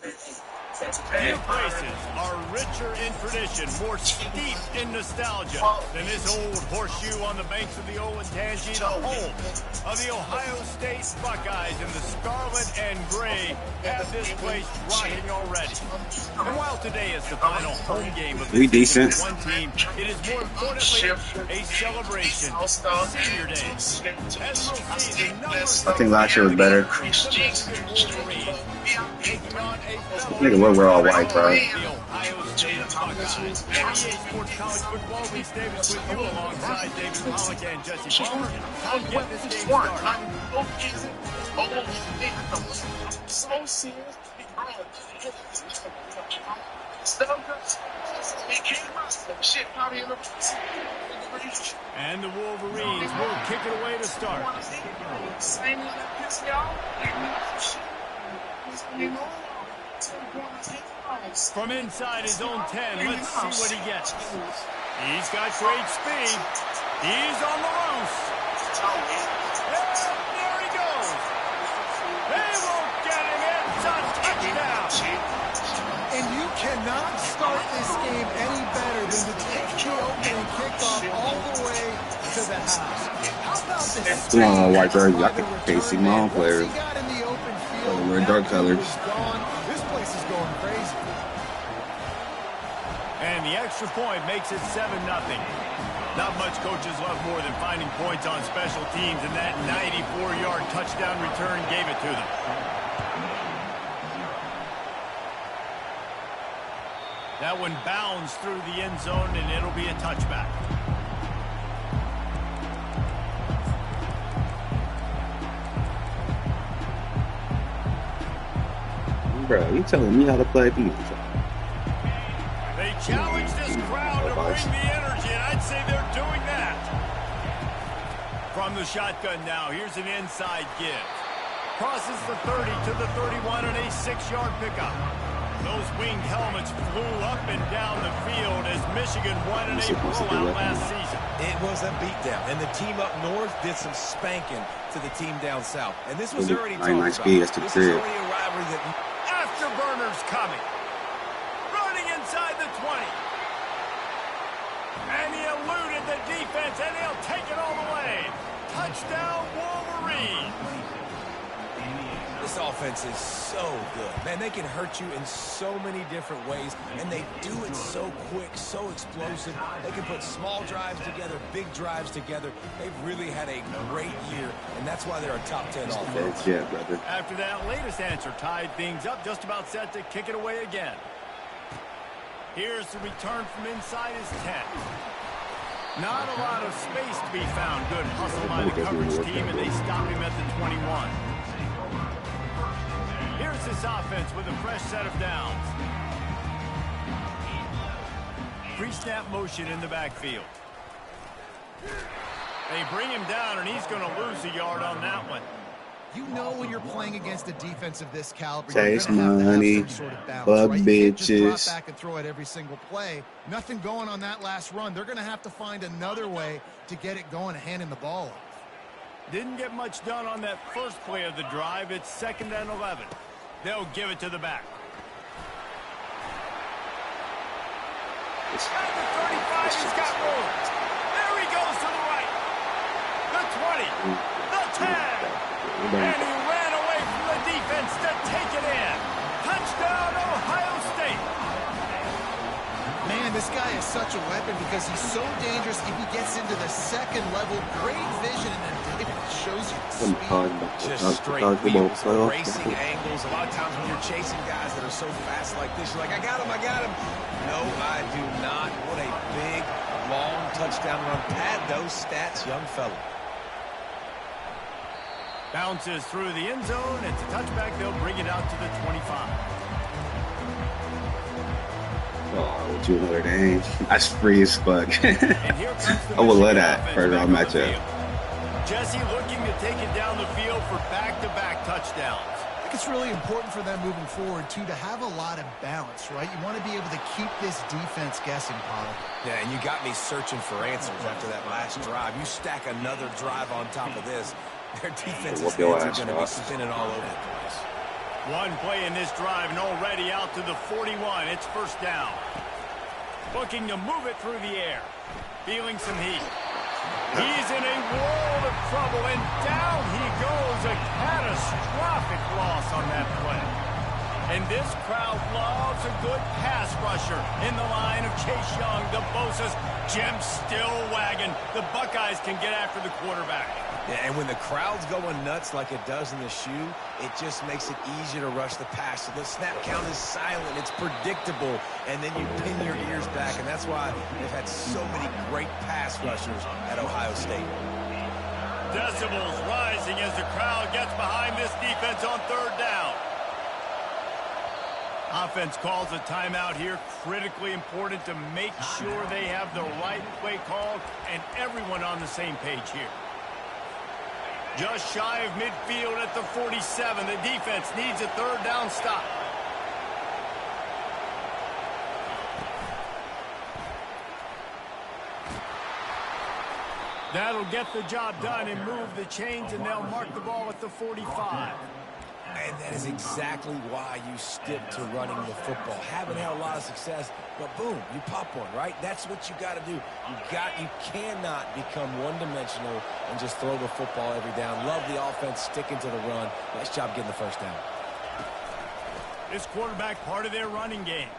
Few places are richer in tradition, more steeped in nostalgia than this old horseshoe on the banks of the old Ncaa, the home of the Ohio State Buckeyes, and the scarlet and gray have this place rocking already. And while today is the final home game of the season for one team, it is more importantly a celebration. Senior Day. As we'll see, the numbers I think last year was better. Nigga, we're all white, bro. NBA Sports College Football, Reese Davis with you alongside David Pollock and Jesse Palmer. Time to get this game started. And the Wolverines will kick it away to start. From inside his own 10, let's see what he gets. He's got great speed. He's on the loose. And there he goes. They won't get him. It's a touchdown. And you cannot start this game any better than to take the opening kickoff all the way to the house. How about this? Come on, white jersey. I can face my own players. We're dark colors. This place is going crazy. And the extra point makes it 7-0. Not much coaches love more than finding points on special teams, and that 94-yard touchdown return gave it to them. That one bounds through the end zone, and it'll be a touchback. Bro, you telling me how to play defense? They challenge this crowd to bring the energy, and I'd say they're doing that. From the shotgun now, here's an inside give. Crosses the 30 to the 31 and a 6-yard pickup. Those winged helmets flew up and down the field as Michigan won in a blowout last season. It was a beatdown, and the team up north did some spanking to the team down south. And this was already talked about. This is already a rivalry that... Afterburners coming. Running inside the 20. And he eluded the defense, and he'll take it all the way. Touchdown, Wolverines. This offense is so good. Man, they can hurt you in so many different ways, and they do it so quick, so explosive. They can put small drives together, big drives together. They've really had a great year, and that's why they're a top 10 offense. Yeah, brother. After that latest answer tied things up, just about set to kick it away again. Here's the return from inside his 10. Not a lot of space to be found. Good hustle by the coverage team, and they stop him at the 21. Here's this offense with a fresh set of downs. Pre-snap motion in the backfield. They bring him down, and he's going to lose a yard on that one. You know when you're playing against a defense of this caliber, Chase you're going to money, have some sort of balance, bug right? You can't just bitches. drop back and throw it every single play. Nothing going on that last run. They're going to have to find another way to get it going, handing the ball off. Didn't get much done on that first play of the drive. It's 2nd and 11. They'll give it to the back. At the 35, he's got room. There he goes to the right. The 20. The 10. And he ran away from the defense to take it in. Touchdown, Ohio State. Man, this guy is such a weapon because he's so dangerous if he gets into the second level. Great vision, and then it shows you the speed. Just straight wheels, racing angles. A lot of times when you're chasing guys that are so fast like this, you're like, I got him, I got him. No, I do not. What a big, long touchdown run. Pad those stats, young fella. Bounces through the end zone. It's a touchback. They'll bring it out to the 25. Oh, with you another game. That's free as fuck. I would love that first round matchup. Jesse looking to take it down the field for back-to-back touchdowns. think it's really important for them moving forward, too, to have a lot of balance, right? You want to be able to keep this defense guessing, Pollard. Yeah, and you got me searching for answers after that last drive. You stack another drive on top of this, their defense's heads are going to be spinning all over the place. One play in this drive and already out to the 41. It's first down. Looking to move it through the air. Feeling some heat. He's in a world of trouble, and down he goes. A catastrophic loss on that play. And this crowd loves a good pass rusher in the line of Chase Young, the Bosa's. Jim's still wagging. The Buckeyes can get after the quarterback. Yeah, and when the crowd's going nuts like it does in the shoe, it just makes it easier to rush the pass. So the snap count is silent. It's predictable. And then you pin your ears back. And that's why they've had so many great pass rushers at Ohio State. Decibels rising as the crowd gets behind this defense on third down. Offense calls a timeout here. Critically important to make sure they have the right play call and everyone on the same page here. Just shy of midfield at the 47. The defense needs a third down stop. That'll get the job done and move the chains, and they'll mark the ball at the 45. And that is exactly why you stick to running the football. Haven't had a lot of success, but boom, you pop one, right? That's what you got to do. You cannot become one-dimensional and just throw the football every down. Love the offense sticking to the run. Nice job getting the first down. This quarterback part of their running game.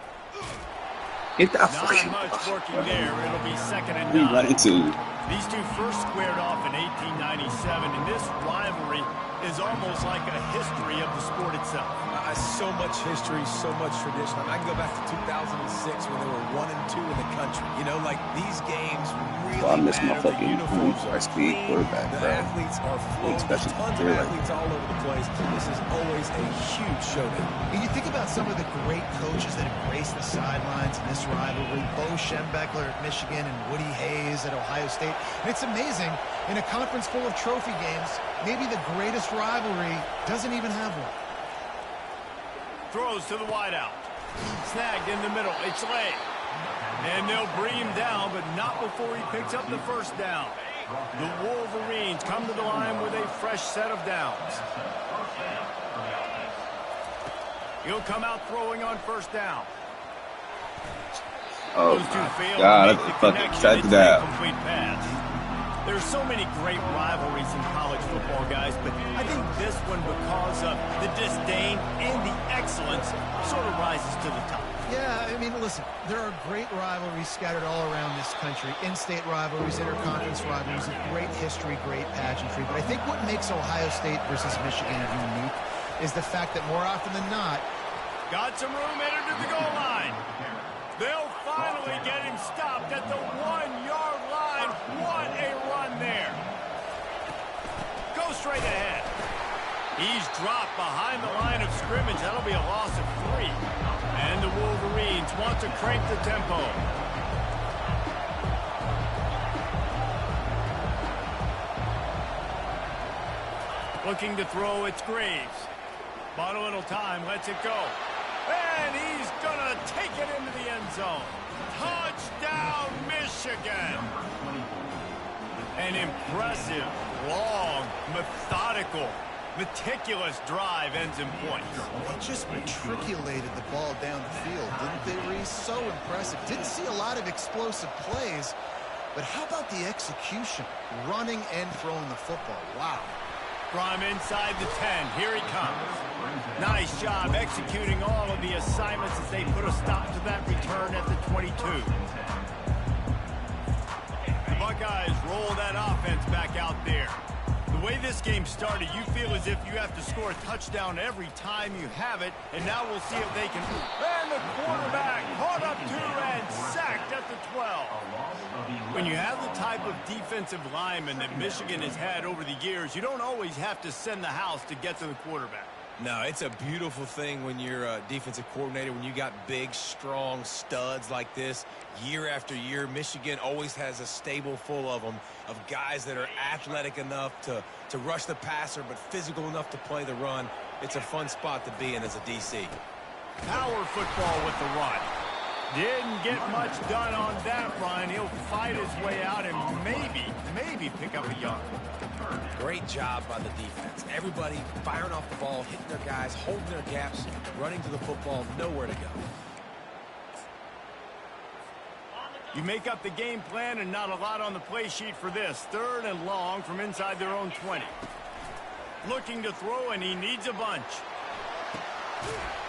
Get that Not freaking much working there. It'll be 2nd and 9. run into. These two first squared off in 1897, and this rivalry is almost like a history of the sport itself. So much history, so much tradition. I can go back to 2006 when they were 1-2 in the country. You know, like these games really I miss my matter. fucking high-speed quarterback, The bro. athletes are flowing. Especially Tons of athletes all over the place. This is always a huge showdown. And you think about some of the great coaches that embrace the sidelines in this rivalry. Bo Schembechler at Michigan and Woody Hayes at Ohio State. And it's amazing, in a conference full of trophy games, maybe the greatest rivalry doesn't even have one. Throws to the wideout. Snagged in the middle. It's late. And they'll bring him down, but not before he picks up the first down. The Wolverines come to the line with a fresh set of downs. He'll come out throwing on first down. Oh Those two fail God, to make that's the fucking connection. check It's that. a complete pass. There's so many great rivalries in college football, guys, but I think this one, because of the disdain and the excellence, sort of rises to the top. Yeah, I mean, listen, there are great rivalries scattered all around this country. In-state rivalries, interconference rivalries, of great history, great pageantry. But I think what makes Ohio State versus Michigan unique is the fact that more often than not, got some room headed to the goal line. They'll finally get him stopped at the 1-yard line. What a run there. Go straight ahead. He's dropped behind the line of scrimmage. That'll be a loss of 3. And the Wolverines want to crank the tempo. Looking to throw, it's Graves. Bought a little time, lets it go. And he's going to take it into the end zone. Touchdown, Michigan. An impressive, long, methodical, meticulous drive ends in points. they just matriculated the ball down the field, didn't they, Reese? So impressive. Didn't see a lot of explosive plays, but how about the execution? Running and throwing the football. Wow. From inside the 10, here he comes. Nice job executing all of the assignments as they put a stop to that return at the 22. The Buckeyes roll that offense back out there. The way this game started, you feel as if you have to score a touchdown every time you have it, and now we'll see if they can. And the quarterback caught up to and sacked at the 12. When you have the type of defensive lineman that Michigan has had over the years, you don't always have to send the house to get to the quarterback. No, it's a beautiful thing when you're a defensive coordinator, when you got big, strong studs like this. Year after year, Michigan always has a stable full of them, of guys that are athletic enough to rush the passer, but physical enough to play the run. It's a fun spot to be in as a DC. Power football with the run. Didn't get much done on that run. He'll fight his way out and maybe pick up a yard. Great job by the defense. Everybody firing off the ball, hitting their guys, holding their gaps, running to the football, nowhere to go. You make up the game plan and not a lot on the play sheet for this. 3rd and long from inside their own 20. Looking to throw, and he needs a bunch.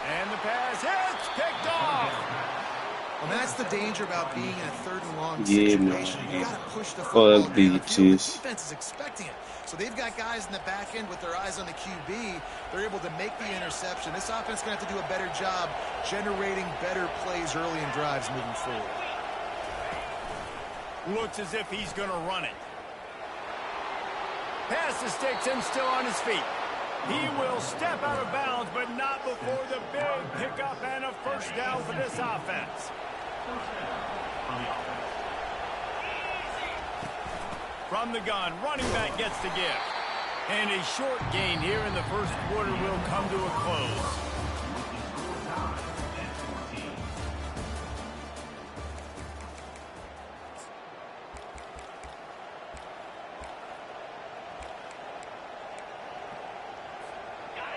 And the pass hits, picked off. Well, that's the danger about being in a 3rd and long situation. You got to push the football down the field. The defense is expecting it. So they've got guys in the back end with their eyes on the QB. They're able to make the interception. This offense is going to have to do a better job generating better plays early in drives moving forward. Looks as if he's going to run it. Pass the sticks and still on his feet. He will step out of bounds, but not before the big pickup and a first down for this offense. From the gun, running back gets the gift. And a short gain here in the first quarter will come to a close.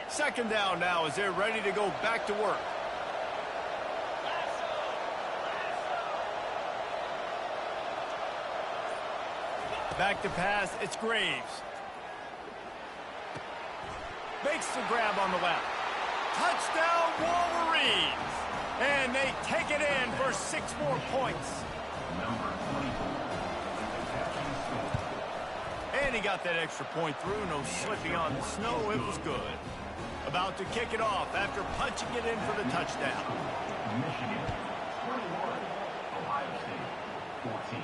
Second down now as they're ready to go back to work. Back to pass, it's Graves. Makes the grab on the left. Touchdown Wolverines! And they take it in for 6 more points. And he got that extra point through. No slipping on the snow. It was good. About to kick it off after punching it in for the touchdown. Michigan, 21. Ohio State, 14.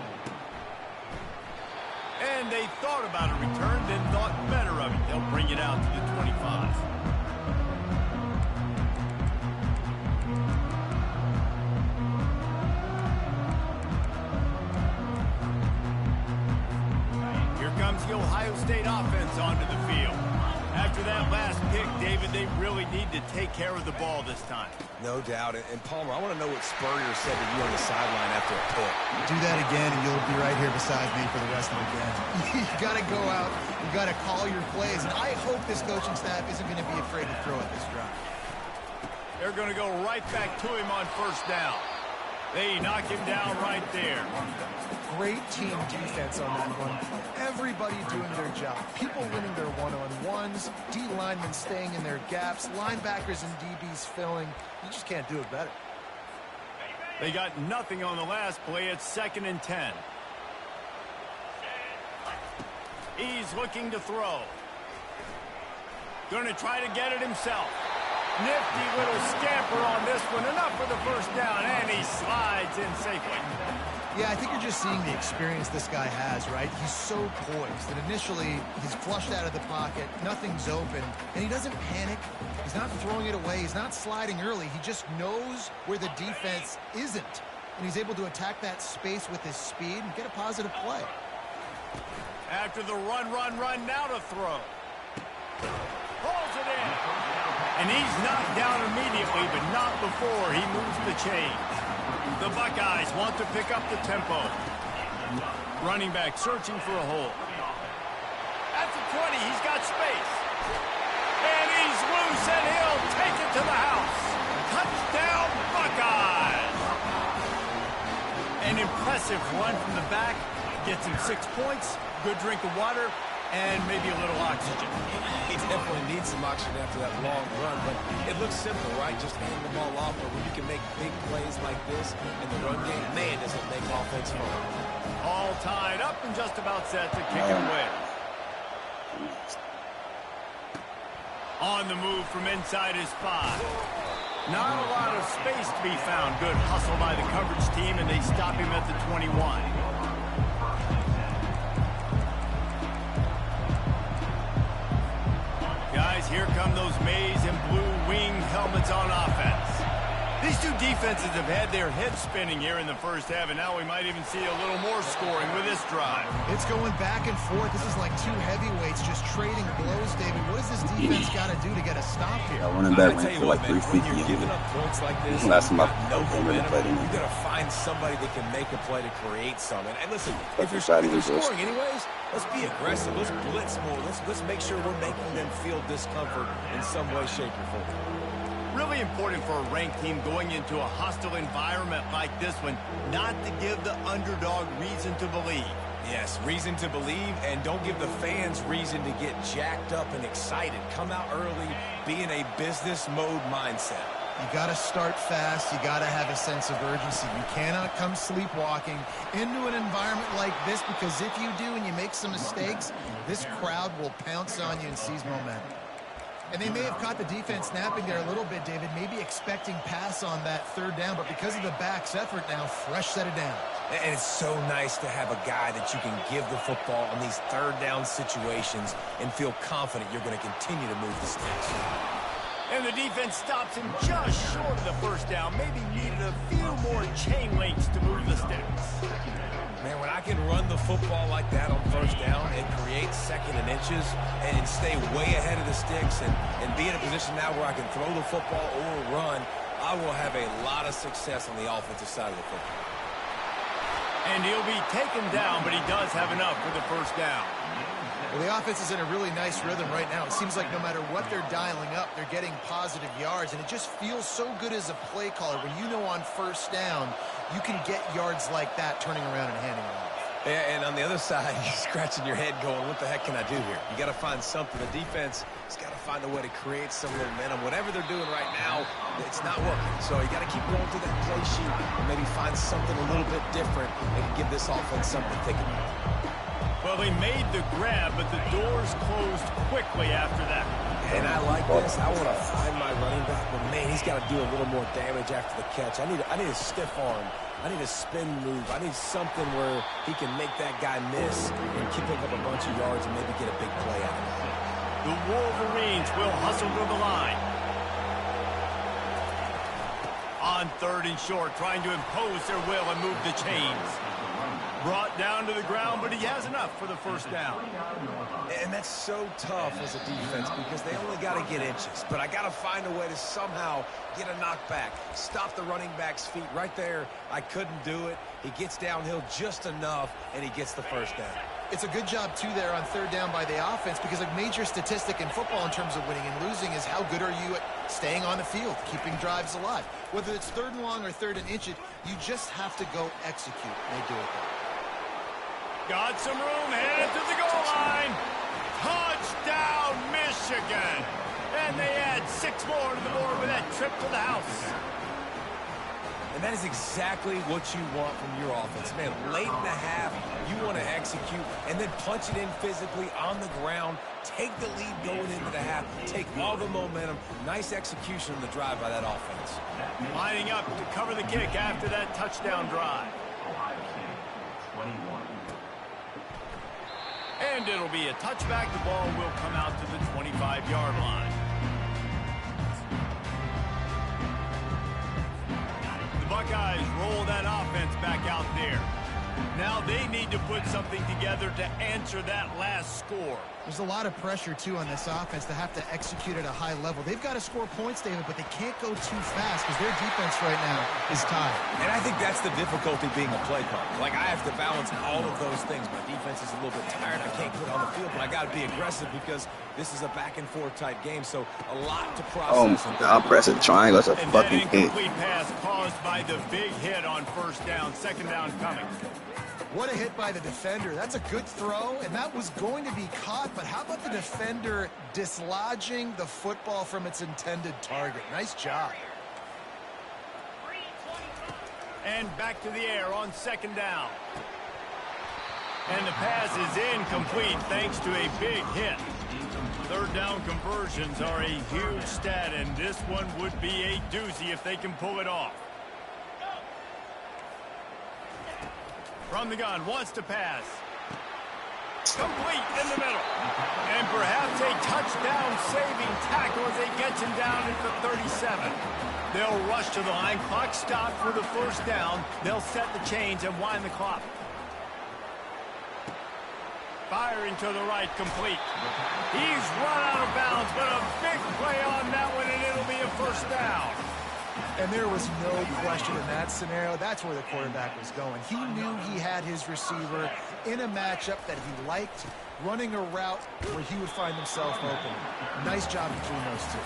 And they thought about a return, then thought better of it. They'll bring it out to the 25. Here comes the Ohio State offense onto the field. After that last pick, David, they really need to take care of the ball this time. No doubt. And Palmer, I want to know what Spurrier said to you on the sideline after a pick. Do that again, and you'll be right here beside me for the rest of the game. You got to go out. You got to call your plays. And I hope this coaching staff isn't going to be afraid to throw at this drive. They're going to go right back to him on first down. They knock him down right there. Great team defense on that one. Everybody doing their job. People winning their one-on-ones, D linemen staying in their gaps, linebackers and DBs filling. You just can't do it better. They got nothing on the last play. It's 2nd and 10. He's looking to throw. Going to try to get it himself. Nifty little scamper on this one. Enough for the first down, and he slides in safely. Yeah, I think you're just seeing the experience this guy has, right? He's so poised that initially he's flushed out of the pocket, nothing's open, and he doesn't panic. He's not throwing it away. He's not sliding early. He just knows where the defense isn't, and he's able to attack that space with his speed and get a positive play. After the run, now to throw. Pulls it in. And he's knocked down immediately, but not before he moves the chains. The Buckeyes want to pick up the tempo. Running back searching for a hole. At the 20, he's got space. And he's loose, and he'll take it to the house. Touchdown, Buckeyes! An impressive run from the back. Gets him 6 points, good drink of water, and maybe a little oxygen. He definitely needs some oxygen after that long run, but it looks simple, right? Just hand the ball off, but when you can make big plays like this in the run game, man, does it make offense fun. All tied up and just about set to kick it away. On the move from inside his 5. Not a lot of space to be found. Good hustle by the coverage team, and they stop him at the 21. Guys, here come those maize and blue wing helmets on offense. These two defenses have had their heads spinning here in the first half, and now we might even see a little more scoring with this drive. It's going back and forth. This is like two heavyweights just trading blows, David. What does this defense got to do to get a stop here? Running back went for like 350. Points like this, Last time I you got to find somebody that can make a play to create something. And listen, if you're scoring anyways, let's be aggressive. Let's blitz more. Let's make sure we're making them feel discomfort in some way, shape, or form. Really important for a ranked team going into a hostile environment like this one, not to give the underdog reason to believe. Yes, reason to believe, and don't give the fans reason to get jacked up and excited. Come out early, be in a business mode mindset. You got to start fast. You got to have a sense of urgency. You cannot come sleepwalking into an environment like this, because if you do and you make some mistakes, this crowd will pounce on you and seize momentum. And they may have caught the defense napping there a little bit, David, maybe expecting pass on that third down, but because of the back's effort now, fresh set it down. And it's so nice to have a guy that you can give the football on these third down situations and feel confident you're going to continue to move the sticks. And the defense stops him just short of the first down. Maybe needed a few more chain links to move the sticks. Man, when I can run the football like that on first down and create second and inches and stay way ahead of the sticks and be in a position now where I can throw the football or run, I will have a lot of success on the offensive side of the football. And he'll be taken down, but he does have enough for the first down. Well, the offense is in a really nice rhythm right now. It seems like no matter what they're dialing up, they're getting positive yards, and it just feels so good as a play caller when you know on first down you can get yards like that turning around and handing it off. Yeah, and on the other side, you're scratching your head going, what the heck can I do here? You got to find something. The defense has got to find a way to create some momentum. Whatever they're doing right now, it's not working. So you got to keep going to that play sheet and maybe find something a little bit different that can give this offense something to think about. Well, he made the grab, but the doors closed quickly after that. And I like this. I want to find my running back, but man, he's got to do a little more damage after the catch. I need a stiff arm. I need a spin move. I need something where he can make that guy miss and keep up a bunch of yards and maybe get a big play out of it. The Wolverines will hustle to the line. On third and short, trying to impose their will and move the chains. Brought down to the ground, but he has enough for the first down. And that's so tough as a defense because they only got to get inches. But I got to find a way to somehow get a knockback, stop the running back's feet right there. I couldn't do it. He gets downhill just enough, and he gets the first down. It's a good job, too, there on third down by the offense, because a major statistic in football in terms of winning and losing is how good are you at staying on the field, keeping drives alive. Whether it's third and long or third and inches, you just have to go execute. They do it there. Got some room, headed to the goal line. Touchdown, Michigan. And they add 6 more to the board with that trip to the house. And that is exactly what you want from your offense. Man, late in the half, you want to execute and then punch it in physically on the ground, take the lead going into the half, take all the momentum. Nice execution on the drive by that offense. Lining up to cover the kick after that touchdown drive. Ohio State, 21. And it'll be a touchback. The ball will come out to the 25-yard line. The Buckeyes roll that offense back out there. Now they need to put something together to answer that last score. There's a lot of pressure, too, on this offense to have to execute at a high level. They've got to score points, David, but they can't go too fast because their defense right now is tired. And I think that's the difficulty being a play caller. Like, I have to balance all of those things. My defense is a little bit tired. I can't get on the field, but I got to be aggressive because this is a back-and-forth type game, so a lot to process. I'll press a triangle. That's a fucking hit. Incomplete pass caused by the big hit on first down. Second down coming. What a hit by the defender. That's a good throw, and that was going to be caught, but how about the defender dislodging the football from its intended target? Nice job. And back to the air on second down. And the pass is incomplete thanks to a big hit. Third down conversions are a huge stat, and this one would be a doozy if they can pull it off. From the gun, wants to pass. Complete in the middle. And perhaps a touchdown-saving tackle as they get him down at the 37. They'll rush to the line. Clock stopped for the first down. They'll set the chains and wind the clock. Firing to the right, complete. He's run out of bounds, but a big play on that one, and it'll be a first down. And there was no question in that scenario. That's where the quarterback was going. He knew he had his receiver in a matchup that he liked, running a route where he would find himself open. Nice job between those two.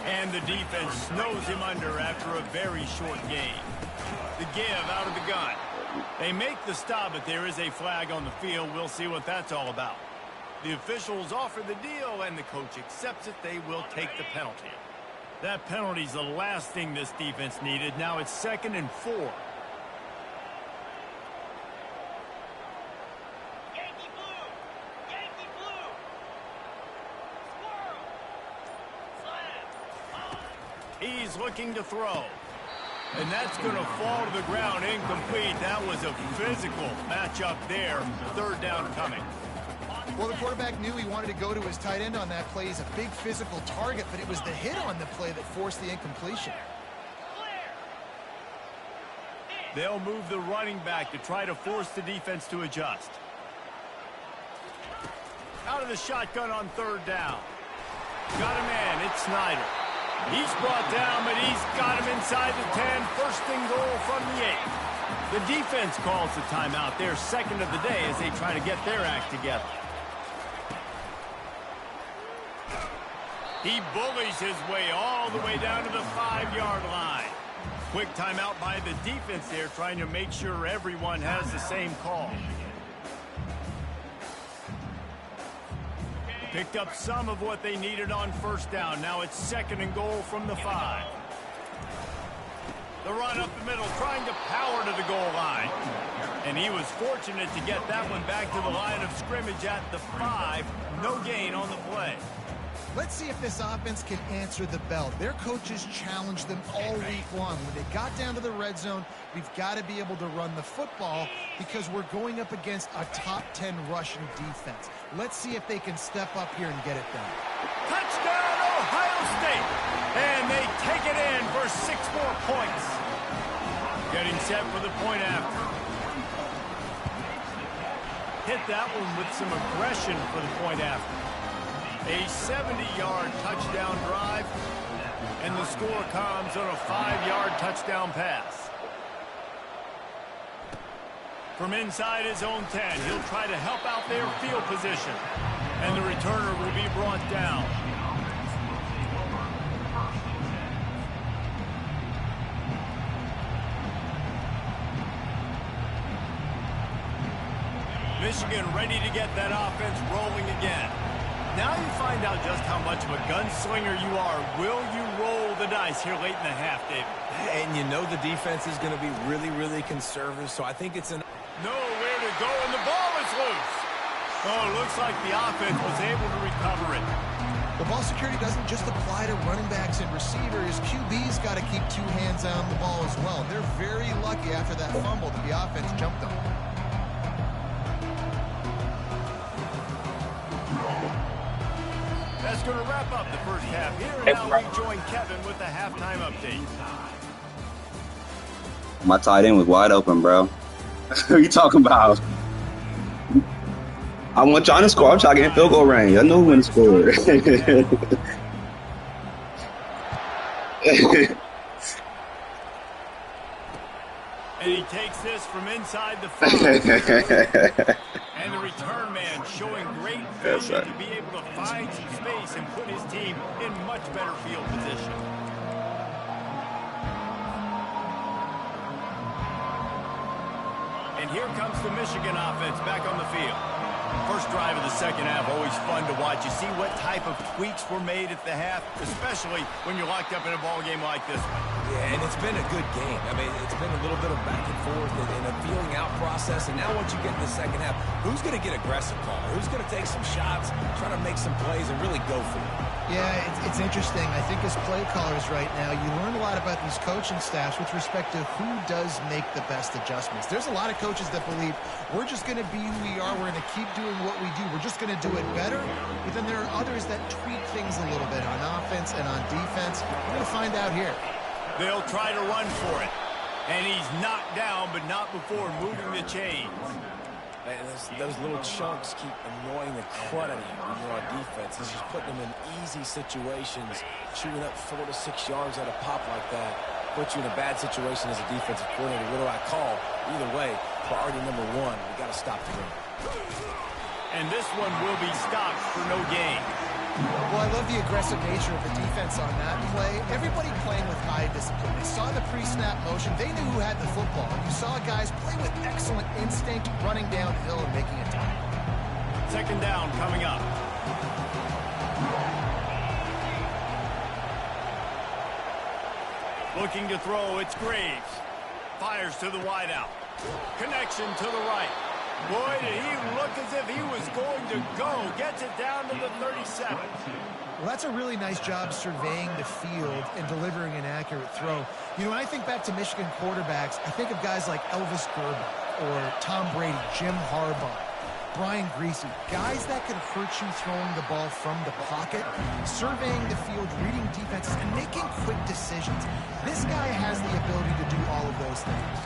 And the defense snows him under after a very short gain. The give out of the gun. They make the stop, but there is a flag on the field. We'll see what that's all about. The officials offer the deal, and the coach accepts it. They will take the penalty. That penalty's the last thing this defense needed. Now it's 2nd and 4. Yankee blue! Yankee blue! Squirrel! Slam! He's looking to throw. And that's going to fall to the ground incomplete. That was a physical matchup there. 3rd down coming. Well, the quarterback knew he wanted to go to his tight end on that play. He's a big physical target, but it was the hit on the play that forced the incompletion. They'll move the running back to try to force the defense to adjust. Out of the shotgun on 3rd down. Got a man. It's Snyder. He's brought down, but he's got him inside the 10. 1st and goal from the 8. The defense calls the timeout. Their 2nd of the day as they try to get their act together. He bullies his way all the way down to the 5-yard line. Quick timeout by the defense there, trying to make sure everyone has the same call. Picked up some of what they needed on 1st down. Now it's 2nd and goal from the 5. The run up the middle, trying to power to the goal line. And he was fortunate to get that one back to the line of scrimmage at the 5. No gain on the play. Let's see if this offense can answer the bell. Their coaches challenged them all week long. When they got down to the red zone, we've got to be able to run the football because we're going up against a top 10 rushing defense. Let's see if they can step up here and get it done. Touchdown, Ohio State! And they take it in for 6 more points. Getting set for the point after. Hit that one with some aggression for the point after. A 70-yard touchdown drive, and the score comes on a 5-yard touchdown pass. From inside his own 10, he'll try to help out their field position, and the returner will be brought down. Michigan ready to get that offense rolling again. Now you find out just how much of a gunslinger you are. Will you roll the dice here late in the half, David? And you know the defense is going to be really, really conservative, so I think it's nowhere to go, and the ball is loose. Oh, looks like the offense was able to recover it. Well, ball security doesn't just apply to running backs and receivers. QB's got to keep 2 hands on the ball as well. They're very lucky after that fumble that the offense jumped on. That's going to wrap up the first half here, and now we join Kevin with the halftime update. My tight end was wide open, bro. What are you talking about? I want John to score. I'm trying to get in field goal range. I know who to score. And he takes this from inside the 5. And the return man showing great vision to be able to find some space and put his team in much better field position. And here comes the Michigan offense back on the field. First drive of the second half, always fun to watch. You see what type of tweaks were made at the half, especially when you're locked up in a ball game like this one. Yeah, and it's been a good game. I mean, it's been a little bit of back and forth and a feeling out process. And now once you get in the second half, who's going to get aggressive, Paul? Who's going to take some shots, try to make some plays, and really go for it? Yeah, it's interesting. I think as play callers right now, you learn a lot about these coaching staffs with respect to who does make the best adjustments. There's a lot of coaches that believe we're just going to be who we are. We're going to keep doing what we do. We're just going to do it better. But then there are others that tweak things a little bit on offense and on defense. We're going to find out here. They'll try to run for it. And he's knocked down, but not before moving the chains. Man, those little chunks keep annoying the crud out of you when you're on defense. It's just putting them in easy situations, chewing up 4 to 6 yards at a pop like that. Puts you in a bad situation as a defensive coordinator. What do I call? Either way, priority number one, we got to stop the run. And this one will be stopped for no gain. Well, I love the aggressive nature of the defense on that play. Everybody playing with high discipline. They saw the pre-snap motion. They knew who had the football. You saw guys play with excellent instinct, running downhill and making a tackle. Second down coming up. Looking to throw, it's Graves. Fires to the wideout. Connection to the right. Boy, did he look as if he was going to go. Gets it down to the 37. Well, that's a really nice job surveying the field and delivering an accurate throw. You know, when I think back to Michigan quarterbacks, I think of guys like Elvis Gerber or Tom Brady, Jim Harbaugh, Brian Griese, guys that could hurt you throwing the ball from the pocket, surveying the field, reading defenses, and making quick decisions. This guy has the ability to do all of those things.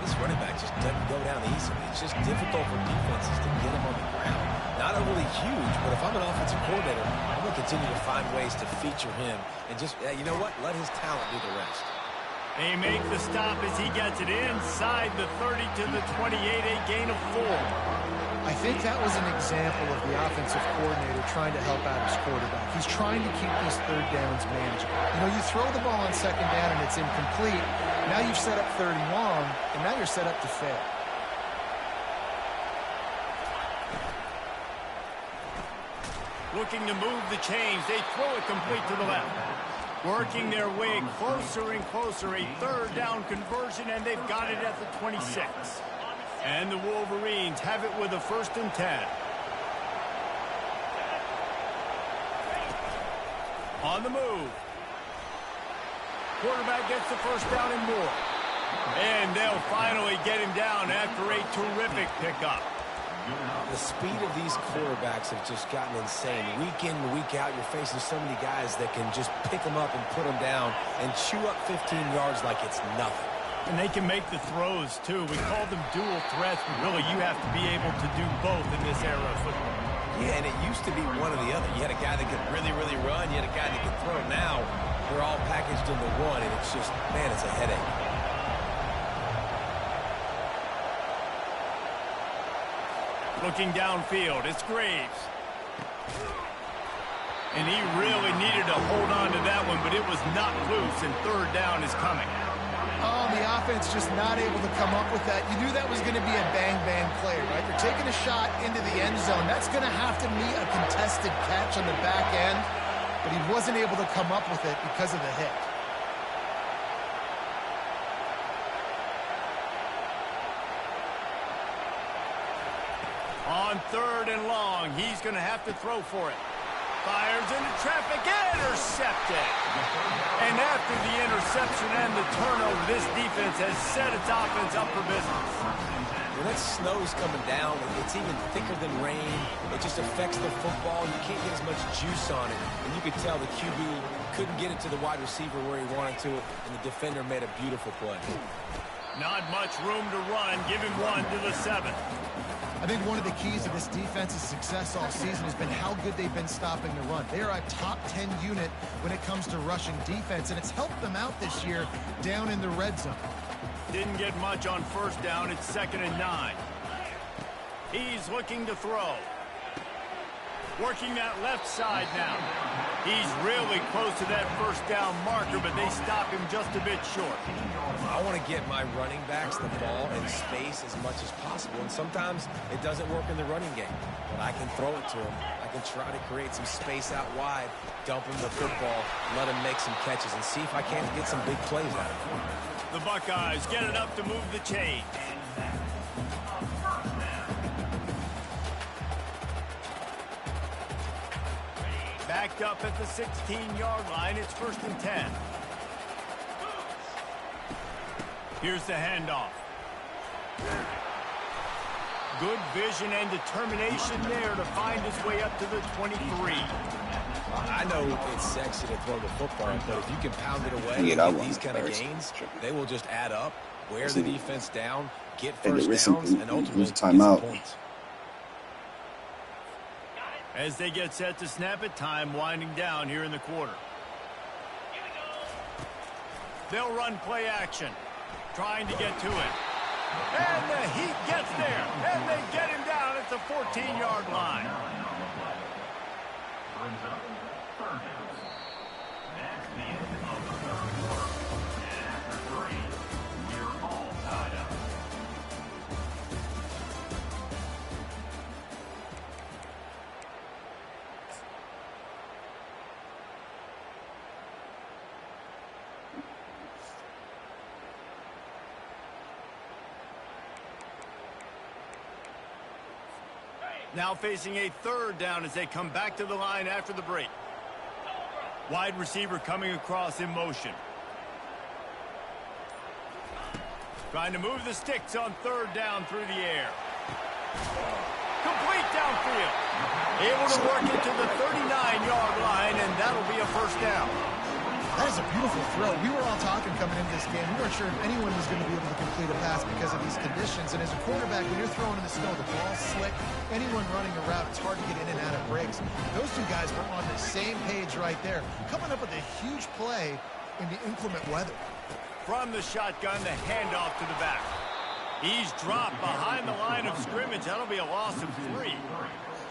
This running back just doesn't go down easily. It's just difficult for defenses to get him on the ground. Not overly huge, but if I'm an offensive coordinator, I'm going to continue to find ways to feature him and just, you know what, let his talent do the rest. They make the stop as he gets it inside the 30 to the 28, a gain of 4. I think that was an example of the offensive coordinator trying to help out his quarterback. He's trying to keep these third downs manageable. You know, you throw the ball on second down and it's incomplete. Now you've set up third and long, and now you're set up to fail. Looking to move the chains. They throw it complete to the left. Working their way closer and closer. A third down conversion, and they've got it at the 26. And the Wolverines have it with a 1st and 10. On the move. Quarterback gets the first down and more. And they'll finally get him down after a terrific pickup. The speed of these quarterbacks have just gotten insane. Week in and week out, you're facing so many guys that can just pick them up and put them down and chew up 15 yards like it's nothing. And they can make the throws, too. We call them dual threats, but really you have to be able to do both in this era of football. Yeah, and it used to be one or the other. You had a guy that could really, really run. You had a guy that could throw. Now, they're all packaged into one, and it's just, man, it's a headache. Looking downfield, it's Graves. And he really needed to hold on to that one, but it was not loose, and third down is coming. Oh, the offense just not able to come up with that. You knew that was going to be a bang-bang play, right? They're taking a shot into the end zone. That's going to have to meet a contested catch on the back end, but he wasn't able to come up with it because of the hit. On third and long, he's going to have to throw for it. Fires into traffic, intercepted. And after the interception and the turnover, this defense has set its offense up for business. When that snow's coming down, it's even thicker than rain. It just affects the football. You can't get as much juice on it. And you could tell the QB couldn't get it to the wide receiver where he wanted to, and the defender made a beautiful play. Not much room to run. Give him one to the 7th. I think one of the keys to this defense's success all season has been how good they've been stopping the run. They are a top 10 unit when it comes to rushing defense, and it's helped them out this year down in the red zone. Didn't get much on first down. It's 2nd and 9. He's looking to throw. Working that left side now. He's really close to that first down marker, but they stop him just a bit short. I want to get my running backs the ball in space as much as possible, and sometimes it doesn't work in the running game. But I can throw it to them. I can and try to create some space out wide, dump him the football, let him make some catches, and see if I can't get some big plays out of him. The Buckeyes get enough to move the chains. Backed up at the 16-yard line. It's 1st and 10. Here's the handoff. Good vision and determination there to find his way up to the 23. I know it's sexy to throw the football, but if you can pound it away and get these kind of gains, they will just add up, wear the defense down, get first downs, and ultimately get some points. As they get set to snap it, time winding down here in the quarter. They'll run play action, trying to get to it. And the Heat gets there, and they get him down at the 14-yard line. Now facing a 3rd down as they come back to the line after the break. Wide receiver coming across in motion. Trying to move the sticks on 3rd down through the air. Complete downfield. Able to work it to the 39-yard line, and that'll be a 1st down. That is a beautiful throw. We were all talking coming into this game. We weren't sure if anyone was going to be able to complete a pass because of these conditions. And as a quarterback, when you're throwing in the snow, the ball's slick. Anyone running a route, it's hard to get in and out of breaks. Those two guys were on the same page right there, coming up with a huge play in the inclement weather. From the shotgun, the handoff to the back. He's dropped behind the line of scrimmage. That'll be a loss of 3.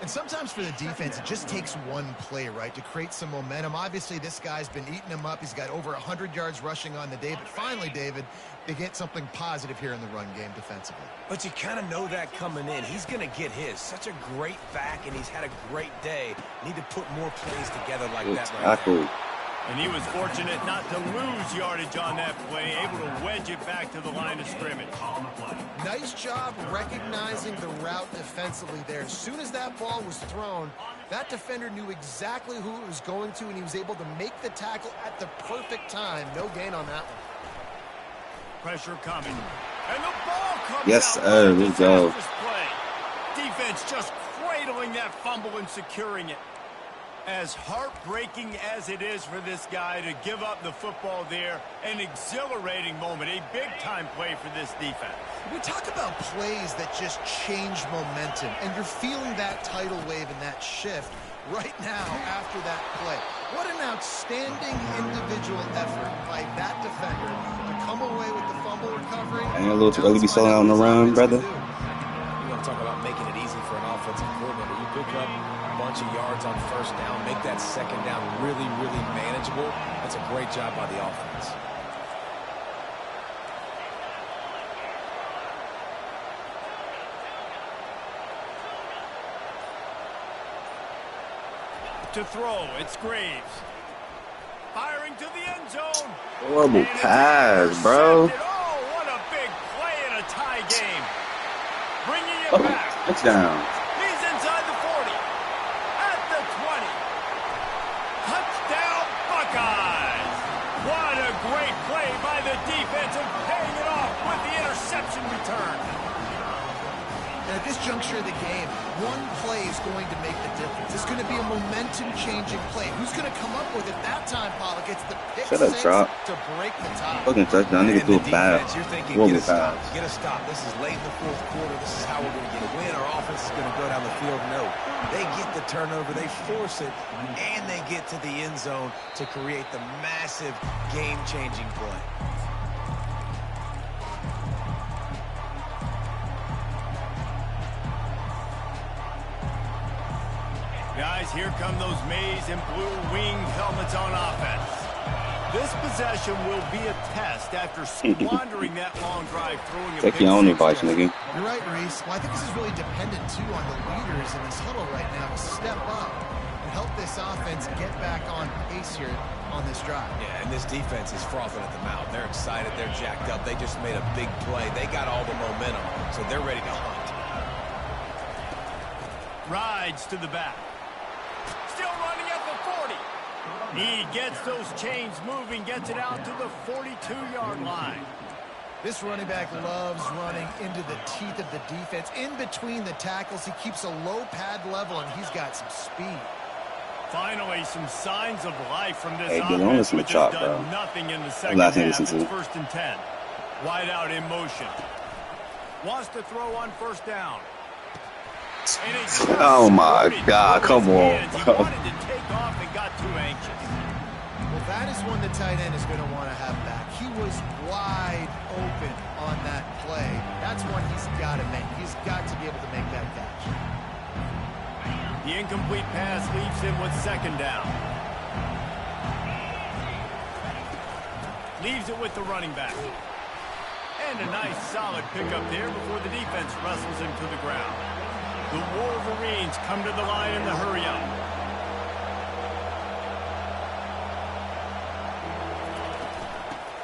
And sometimes for the defense, it just takes one play, right, to create some momentum. Obviously, this guy's been eating him up. He's got over 100 yards rushing on the day. But finally, David, they get something positive here in the run game defensively. But you kind of know that coming in. He's going to get his. Such a great back, and he's had a great day. Need to put more plays together like that right now. And he was fortunate not to lose yardage on that play, able to wedge it back to the line of scrimmage. Nice job recognizing the route defensively there. As soon as that ball was thrown, that defender knew exactly who it was going to, and he was able to make the tackle at the perfect time. No gain on that one. Pressure coming. And the ball comes yes, out. Let's go. Defense just cradling that fumble and securing it. As heartbreaking as it is for this guy to give up the football there, an exhilarating moment, a big-time play for this defense. We talk about plays that just change momentum, and you're feeling that tidal wave and that shift right now after that play. What an outstanding individual effort by that defender to come away with the fumble recovery. Ain't a little too early to be selling out on the run, brother. You want to talk about making it easy for an offensive coordinator. You pick up a bunch of yards on 1st down, make that 2nd down really, really manageable. That's a great job by the offense. To throw, it's Graves. Firing to the end zone. Horrible pass, bro. Oh, what a big play in a tie game. Bringing it back. Touchdown. He's inside the 40. At the 20. Touchdown, Buckeyes. What a great play by the defense and paying it off with the interception return. And at this juncture of the game, one play is going to make the difference. It's going to be a momentum-changing play. Who's going to come up with it that time, Pollock? It's the pick six to break the tie. Fucking touchdown. Nigga do a bad. You're thinking, get a stop. Get a stop. This is late in the 4th quarter. This is how we're going to get a win. Our offense is going to go down the field. No. They get the turnover. They force it. And they get to the end zone to create the massive game-changing play. Guys, here come those maize and blue winged helmets on offense. This possession will be a test after squandering that long drive throwing a Take your own advice, nigga. You're right, Reese. Well, I think this is really dependent, too, on the leaders in this huddle right now to step up help this offense get back on pace here on this drive. Yeah, and this defense is frothing at the mouth. They're excited. They're jacked up. They just made a big play. They got all the momentum, so they're ready to hunt. Rides to the back. Still running at the 40. He gets those chains moving, gets it out to the 42-yard line. This running back loves running into the teeth of the defense. In between the tackles, he keeps a low pad level, and he's got some speed. Finally, some signs of life from this Hey, Dylan, offense, listen to which Chop, has done bro. nothing in the second Last thing I half. It's listened to. 1st and 10. Wide out in motion. Wants to throw on first down. And it just Oh my squirted God, through come his on, hands. He bro. wanted to take off and got too anxious. Well, that is one the tight end is going to want to have back. He was wide open on that play. That's one he's got to make. He's got to be able to make that catch. The incomplete pass leaves him with 2nd down. Leaves it with the running back. And a nice solid pickup there before the defense wrestles him to the ground. The Wolverines come to the line in the hurry-up.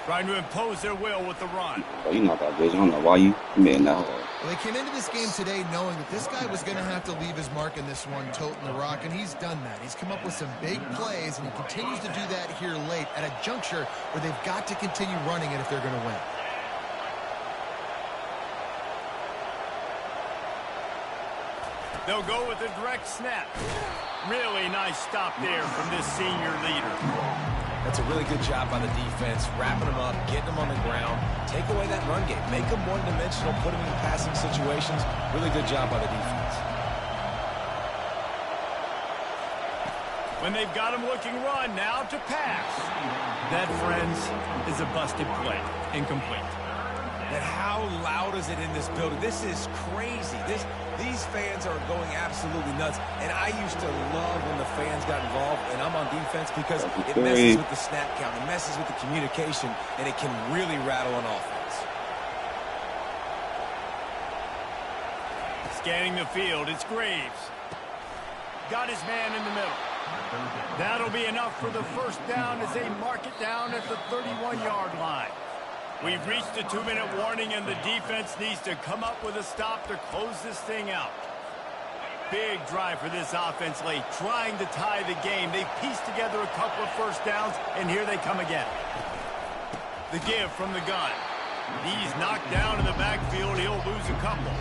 Trying to impose their will with the run. Bro, you not that good. I don't know why you made that hard. Well, they came into this game today knowing that this guy was going to have to leave his mark in this one, toting the rock, and he's done that. He's come up with some big plays, and he continues to do that here late at a juncture where they've got to continue running it if they're going to win. They'll go with a direct snap. Really nice stop there from this senior leader. That's a really good job by the defense, wrapping them up, getting them on the ground, take away that run game, make them one-dimensional, put them in passing situations. Really good job by the defense. When they've got him looking run, now to pass. That, friends, is a busted play. Incomplete. And how loud is it in this building? This is crazy. These fans are going absolutely nuts. And I used to love when the fans got involved, and I'm on defense because it messes with the snap count, it messes with the communication, and it can really rattle an offense. Scanning the field, it's Graves. Got his man in the middle. That'll be enough for the 1st down as they mark it down at the 31-yard line. We've reached a 2-minute warning, and the defense needs to come up with a stop to close this thing out. Big drive for this offense late, trying to tie the game. They've pieced together a couple of 1st downs, and here they come again. The give from the gun. He's knocked down in the backfield. He'll lose a couple.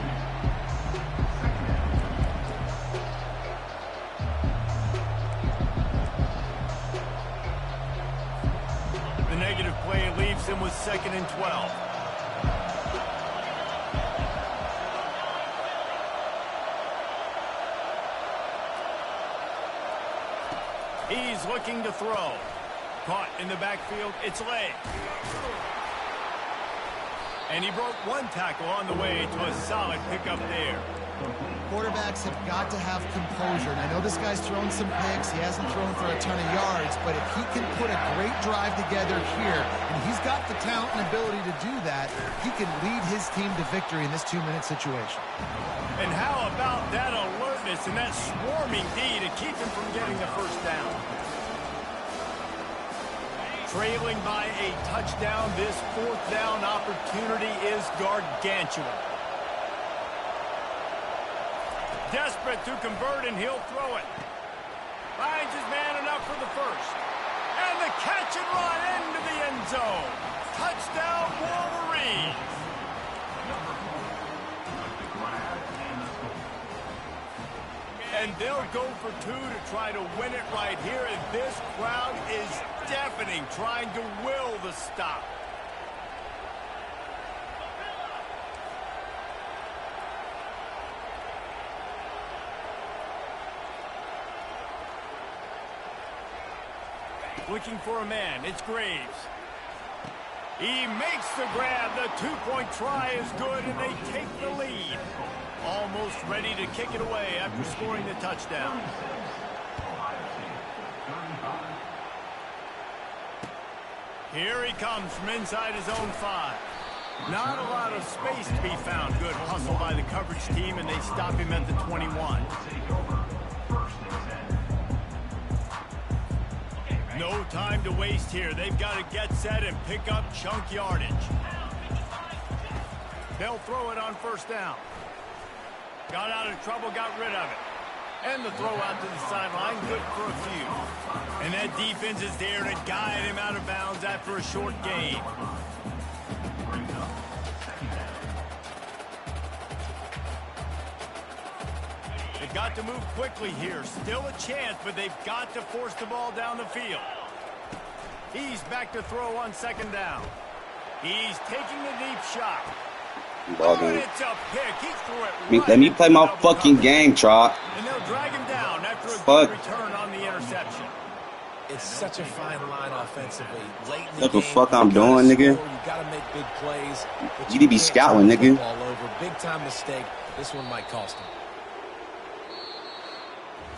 The negative play leaves him with 2nd and 12. He's looking to throw. Caught in the backfield, it's Lay. And he broke one tackle on the way to a solid pickup there. Quarterbacks have got to have composure. And I know this guy's thrown some picks. He hasn't thrown for a ton of yards. But if he can put a great drive together here, and he's got the talent and ability to do that, he can lead his team to victory in this 2-minute situation. And how about that alertness and that swarming D to keep him from getting the 1st down? Trailing by a touchdown, this 4th down opportunity is gargantuan. Desperate to convert, and he'll throw it. Finds his man enough for the 1st. And the catch and run into the end zone. Touchdown, Wolverines. And they'll go for 2 to try to win it right here. And this crowd is deafening, trying to will the stop. Looking for a man, it's Graves. He makes the grab, the 2-point try is good, and they take the lead. Almost ready to kick it away after scoring the touchdown. Here he comes from inside his own 5. Not a lot of space to be found. Good hustle by the coverage team, and they stop him at the 21. time to waste here. They've got to get set and pick up chunk yardage. They'll throw it on first down. Got out of trouble, got rid of it. And the throw out to the sideline, good for a few. And that defense is there to guide him out of bounds after a short gain. They've got to move quickly here. Still a chance, but they've got to force the ball down the field. He's back to throw on second down. He's taking the deep shot. It's a pick. He threw it right. Let me play my fucking game, Trot. And they'll drag him down after a good return on the interception. It's such a fine line offensively. Late in the What the game, fuck I'm doing, nigga? You gotta make big plays. You need to be scouting, nigga. All over. Big time mistake. This one might cost him.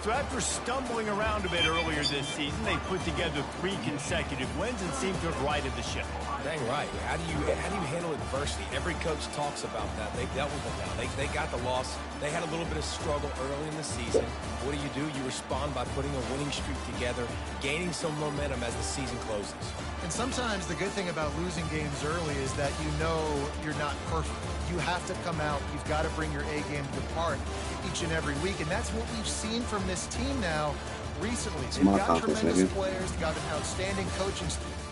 So after stumbling around a bit earlier this season, they put together 3 consecutive wins and seem to have righted the ship. Dang right. How do you handle adversity? Every coach talks about that. They dealt with it now. They got the loss. They had a little bit of struggle early in the season. What do? You respond by putting a winning streak together, gaining some momentum as the season closes. And sometimes the good thing about losing games early is that you know you're not perfect. You have to come out. You've got to bring your A game to the park each and every week. And that's what we've seen from this team now recently. They've got tremendous players. They've got an outstanding coaching staff.